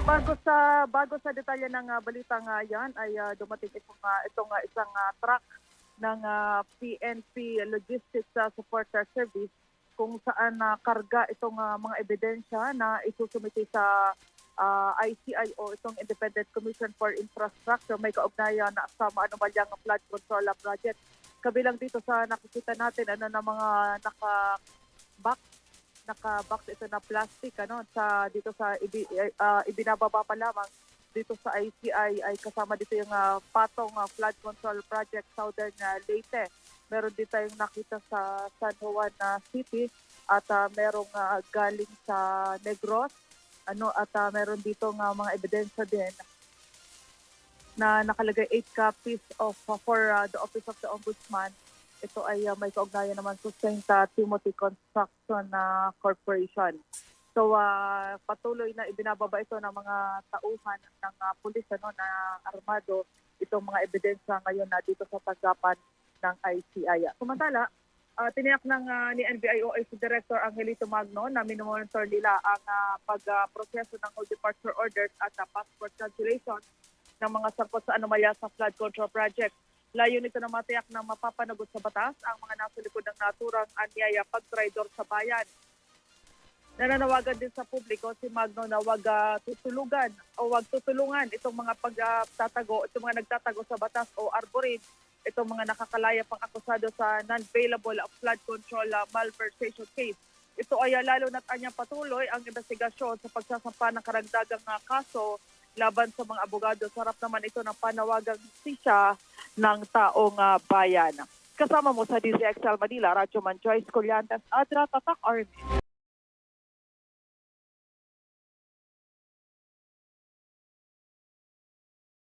Bago sa detalye ng balitang yan ay dumating itong isang truck ng PNP Logistics Support Service kung saan karga itong mga ebidensya na isusumiti sa ICI o itong Independent Commission for Infrastructure. May kaugnayan na sa maanumalyang flood control project. Kabilang dito sa nakikita natin na mga naka-box ito na plastic dito sa ibinababa pa lamang dito sa ICI ay kasama dito yung Patong Flood Control Project Southern Leyte. Meron din tayong nakita sa San Juan City at merong galing sa Negros at meron dito mga ebidensya din na nakalagay 8 copies for the Office of the Ombudsman. Ito ay may kaugnayan naman sa St. Timothy Construction Corporation. So patuloy na ibinababa ito ng mga tauhan ng pulis na armado itong mga ebidensya ngayon na dito sa tanggapan ng ICI. Samantala, tiniyak ni NBIOS Director Angelito Magno na minomonitor nila ang pagproseso ng hold departure orders at passport cancellation ng mga sangkot sa anomalya sa flood control project. Layo nito na matiyak na mapapanagot sa batas ang mga nasa likod ng naturang anyaya pagtraidor sa bayan. Nananawagan din sa publiko si Magno na wag tutulungan itong mga itong mga nagtatago sa batas o arborin, itong mga nakakalaya pang akusado sa non-bailable flood control malversation case. Ito ay lalo na't anyang patuloy ang investigasyon sa pagsasampa ng karagdagang kaso laban sa mga abogado. Sarap naman ito ng panawagang sisya ng taong bayan. Kasama mo sa DZXL Manila, Radyo Man Joyce Colliantes, Adra Tatak Army.